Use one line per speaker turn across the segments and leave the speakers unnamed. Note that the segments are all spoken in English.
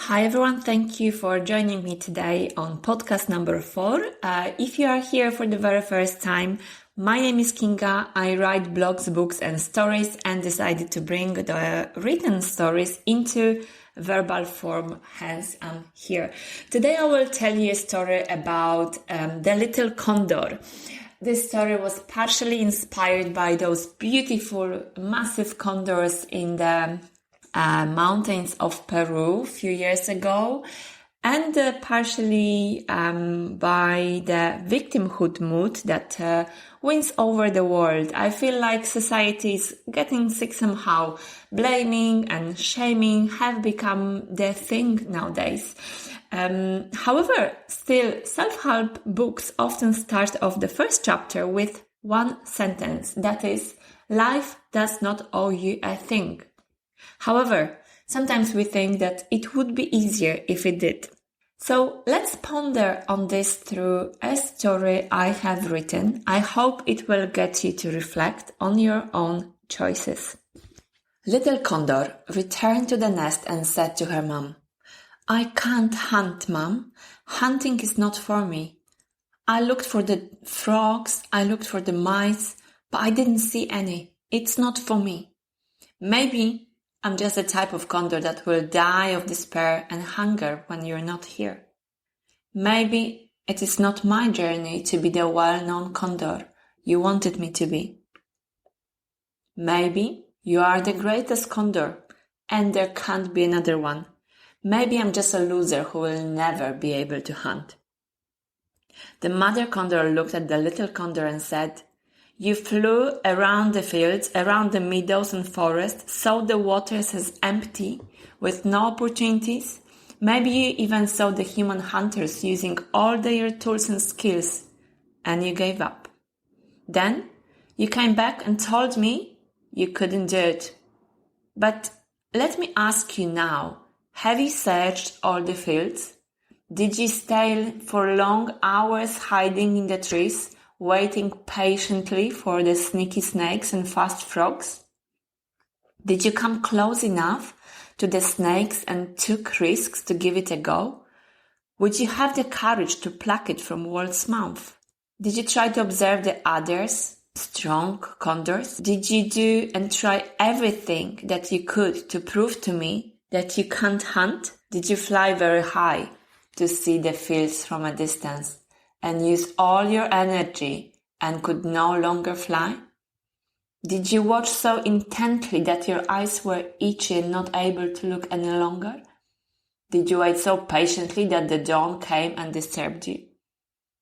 Hi everyone, thank you for joining me today on podcast number 4. If you are here for the very first time, my name is Kinga. I write blogs, books and stories and decided to bring the written stories into verbal form, hence I'm here. Today I will tell you a story about the little condor. This story was partially inspired by those beautiful, massive condors in the mountains of Peru a few years ago, and partially by the victimhood mood that wins over the world. I feel like society is getting sick somehow. Blaming and shaming have become the thing nowadays. However, still, self-help books often start off the first chapter with one sentence, that is, life does not owe you a thing. However, sometimes we think that it would be easier if it did. So let's ponder on this through a story I have written. I hope it will get you to reflect on your own choices. Little Condor returned to the nest and said to her mom, "I can't hunt, Mom. Hunting is not for me. I looked for the frogs, I looked for the mice, but I didn't see any. It's not for me. Maybe I'm just the type of condor that will die of despair and hunger when you're not here. Maybe it is not my journey to be the well-known condor you wanted me to be. Maybe you are the greatest condor and there can't be another one. Maybe I'm just a loser who will never be able to hunt." The mother condor looked at the little condor and said, "You flew around the fields, around the meadows and forests, saw the waters as empty, with no opportunities. Maybe you even saw the human hunters using all their tools and skills, and you gave up. Then you came back and told me you couldn't do it. But let me ask you now, have you searched all the fields? Did you stay for long hours hiding in the trees, waiting patiently for the sneaky snakes and fast frogs? Did you come close enough to the snakes and took risks to give it a go? Would you have the courage to pluck it from world's mouth? Did you try to observe the others, strong condors? Did you do and try everything that you could to prove to me that you can't hunt? Did you fly very high to see the fields from a distance and use all your energy and could no longer fly? Did you watch so intently that your eyes were itchy and not able to look any longer? Did you wait so patiently that the dawn came and disturbed you?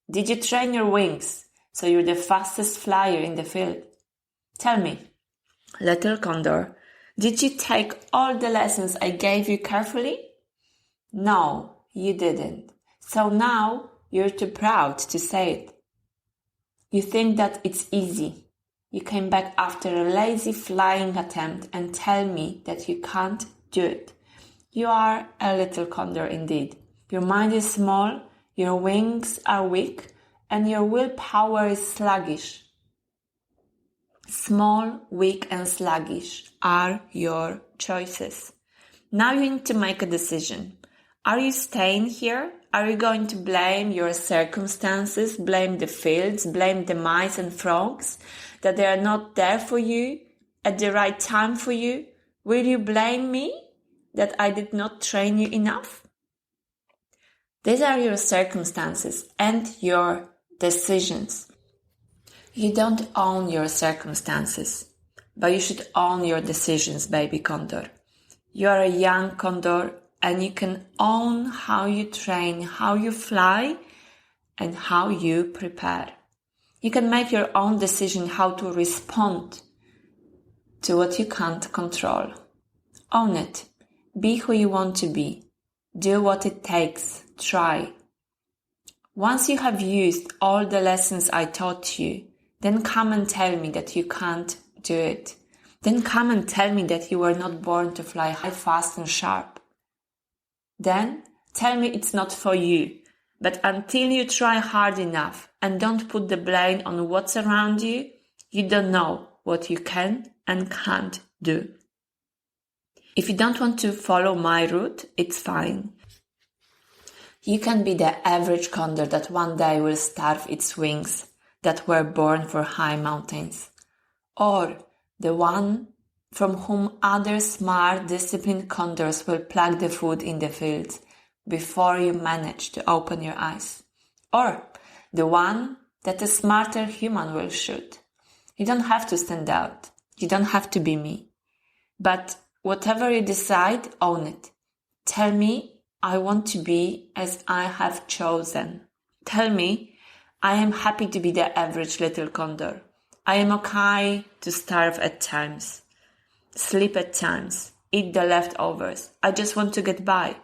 Did you train your wings so you're the fastest flyer in the field? Tell me, little condor, did you take all the lessons I gave you carefully? No, you didn't. So now you're too proud to say it. You think that it's easy. You came back after a lazy flying attempt and tell me that you can't do it. You are a little condor indeed. Your mind is small, your wings are weak, and your willpower is sluggish. Small, weak, and sluggish are your choices. Now you need to make a decision. Are you staying here? Are you going to blame your circumstances, blame the fields, blame the mice and frogs, that they are not there for you at the right time for you? Will you blame me that I did not train you enough? These are your circumstances and your decisions. You don't own your circumstances, but you should own your decisions, baby condor. You are a young condor, and you can own how you train, how you fly, and how you prepare. You can make your own decision how to respond to what you can't control. Own it. Be who you want to be. Do what it takes. Try. Once you have used all the lessons I taught you, then come and tell me that you can't do it. Then come and tell me that you were not born to fly high, fast and sharp. Then tell me it's not for you. But until you try hard enough and don't put the blame on what's around you, you don't know what you can and can't do. If you don't want to follow my route, it's fine. You can be the average condor that one day will starve its wings that were born for high mountains. Or the one from whom other smart, disciplined condors will pluck the food in the fields before you manage to open your eyes. Or the one that a smarter human will shoot. You don't have to stand out. You don't have to be me. But whatever you decide, own it. Tell me, I want to be as I have chosen. Tell me, I am happy to be the average little condor. I am okay to starve at times, sleep at times, eat the leftovers. I just want to get by.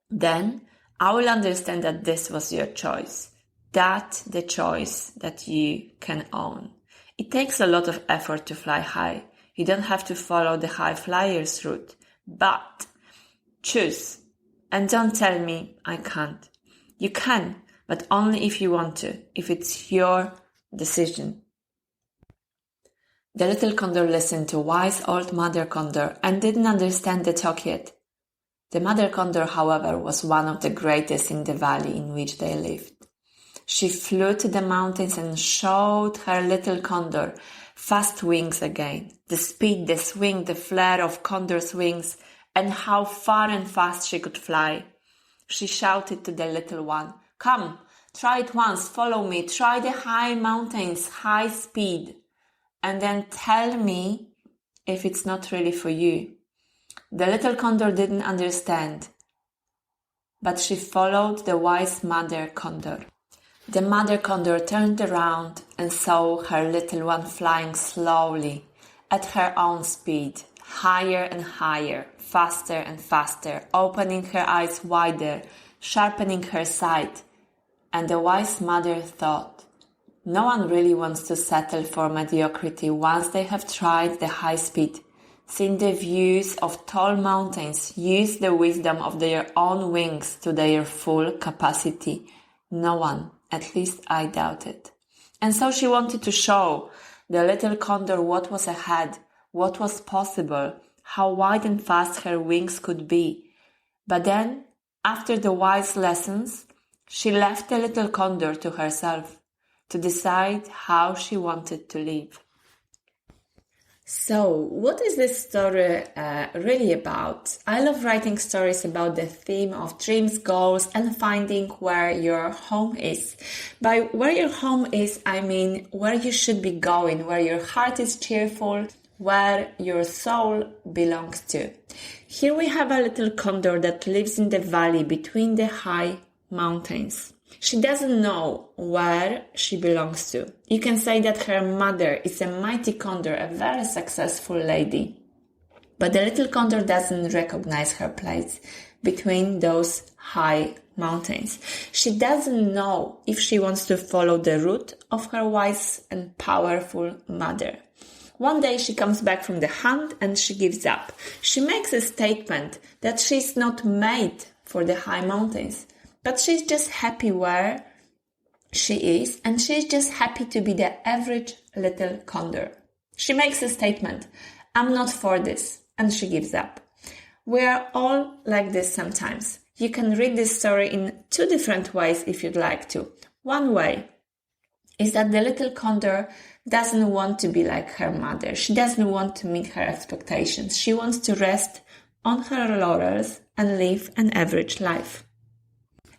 Then I will understand that this was your choice. That's the choice that you can own. It takes a lot of effort to fly high. You don't have to follow the high flyers route, but choose. And don't tell me I can't. You can, but only if you want to, if it's your decision. The little condor listened to wise old mother condor and didn't understand the talk yet. The mother condor, however, was one of the greatest in the valley in which they lived. She flew to the mountains and showed her little condor fast wings again. The speed, the swing, the flare of condor's wings, and how far and fast she could fly. She shouted to the little one, "Come, try it once, follow me, try the high mountains, high speed, and then tell me if it's not really for you." The little condor didn't understand, but she followed the wise mother condor. The mother condor turned around and saw her little one flying slowly at her own speed, higher and higher, faster and faster, opening her eyes wider, sharpening her sight. And the wise mother thought, no one really wants to settle for mediocrity once they have tried the high speed, seen the views of tall mountains, used the wisdom of their own wings to their full capacity. No one. At least I doubt it. And so she wanted to show the little condor what was ahead, what was possible, how wide and fast her wings could be. But then, after the wise lessons, she left the little condor to herself to decide how she wanted to live. So, what is this story really about? I love writing stories about the theme of dreams, goals, and finding where your home is. By where your home is, I mean where you should be going, where your heart is cheerful, where your soul belongs to. Here we have a little condor that lives in the valley between the high mountains. She doesn't know where she belongs to. You can say that her mother is a mighty condor, a very successful lady. But the little condor doesn't recognize her place between those high mountains. She doesn't know if she wants to follow the route of her wise and powerful mother. One day she comes back from the hunt and she gives up. She makes a statement that she's not made for the high mountains. But she's just happy where she is, and she's just happy to be the average little condor. She makes a statement, I'm not for this, and she gives up. We are all like this sometimes. You can read this story in two different ways if you'd like to. One way is that the little condor doesn't want to be like her mother. She doesn't want to meet her expectations. She wants to rest on her laurels and live an average life.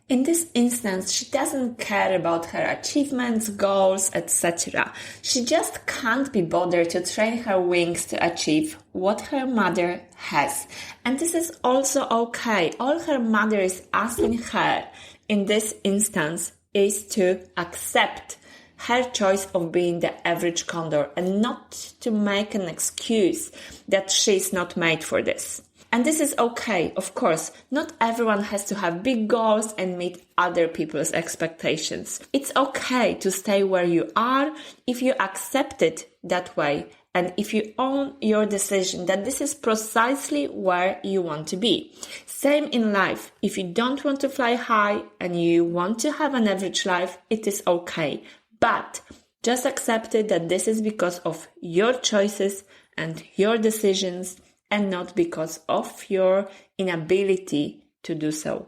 In this instance, she doesn't care about her achievements, goals, etc. She just can't be bothered to train her wings to achieve what her mother has. And this is also okay. All her mother is asking her in this instance is to accept her choice of being the average condor and not to make an excuse that she's not made for this. And this is okay, of course. Not everyone has to have big goals and meet other people's expectations. It's okay to stay where you are if you accept it that way and if you own your decision that this is precisely where you want to be. Same in life. If you don't want to fly high and you want to have an average life, it is okay. But just accept it that this is because of your choices and your decisions and not because of your inability to do so.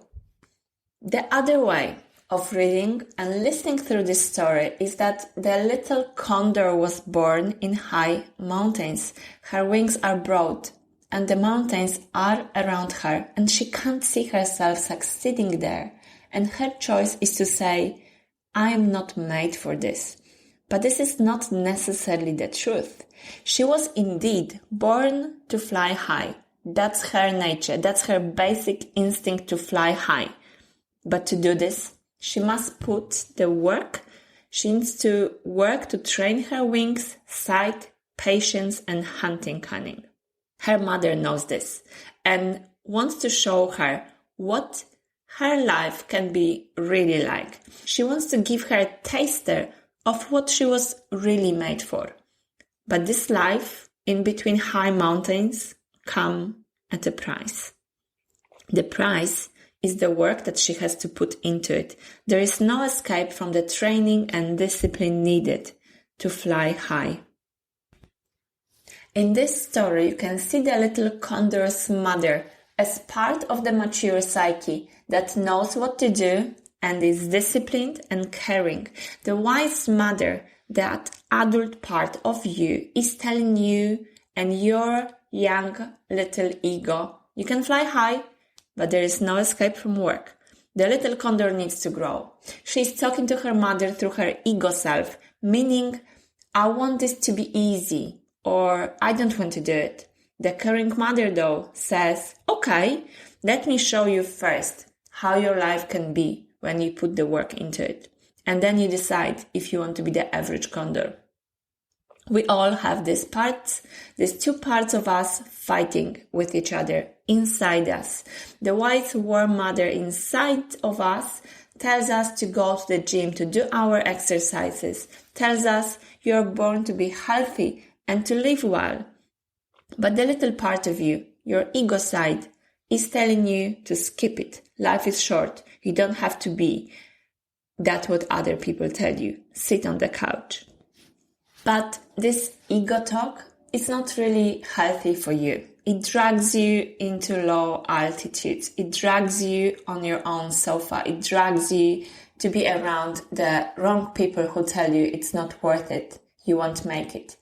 The other way of reading and listening through this story is that the little condor was born in high mountains. Her wings are broad and the mountains are around her, and she can't see herself succeeding there. And her choice is to say, I am not made for this. But this is not necessarily the truth. She was indeed born to fly high. That's her nature. That's her basic instinct to fly high. But to do this, she must put the work. She needs to work to train her wings, sight, patience, and hunting cunning. Her mother knows this and wants to show her what her life can be really like. She wants to give her a taster of what she was really made for. But this life in between high mountains comes at a price. The price is the work that she has to put into it. There is no escape from the training and discipline needed to fly high. In this story, you can see the little condor's mother as part of the mature psyche that knows what to do and is disciplined and caring. The wise mother, that adult part of you, is telling you and your young little ego, you can fly high, but there is no escape from work. The little condor needs to grow. She is talking to her mother through her ego self, meaning, I want this to be easy, or I don't want to do it. The caring mother, though, says, okay, let me show you first how your life can be when you put the work into it. And then you decide if you want to be the average condor. We all have these two parts of us fighting with each other inside us. The wise warm mother inside of us tells us to go to the gym, to do our exercises, tells us you're born to be healthy and to live well. But the little part of you, your ego side, is telling you to skip it. Life is short. You don't have to be that what other people tell you. Sit on the couch. But this ego talk is not really healthy for you. It drags you into low altitudes. It drags you on your own sofa. It drags you to be around the wrong people who tell you it's not worth it. You won't make it.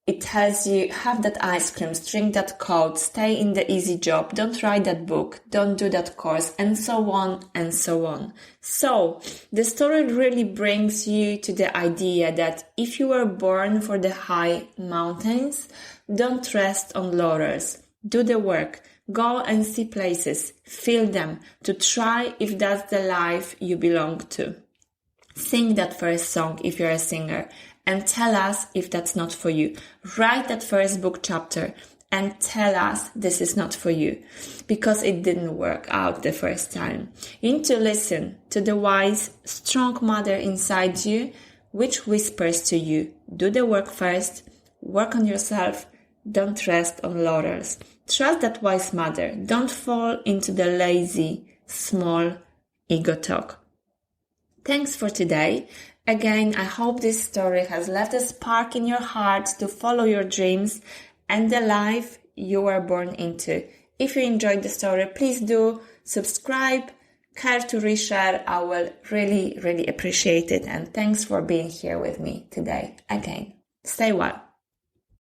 It tells you, have that ice cream, drink that Coke, stay in the easy job, don't write that book, don't do that course, and so on and so on. So, the story really brings you to the idea that if you were born for the high mountains, don't rest on laurels. Do the work. Go and see places. Feel them to try if that's the life you belong to. Sing that first song if you're a singer. And tell us if that's not for you. Write that first book chapter and tell us this is not for you because it didn't work out the first time. You need to listen to the wise, strong mother inside you, which whispers to you, do the work first, work on yourself, don't rest on laurels. Trust that wise mother. Don't fall into the lazy, small ego talk. Thanks for today. Again, I hope this story has left a spark in your heart to follow your dreams and the life you were born into. If you enjoyed the story, please do subscribe, care to reshare. I will really, really appreciate it. And thanks for being here with me today. Again, stay well.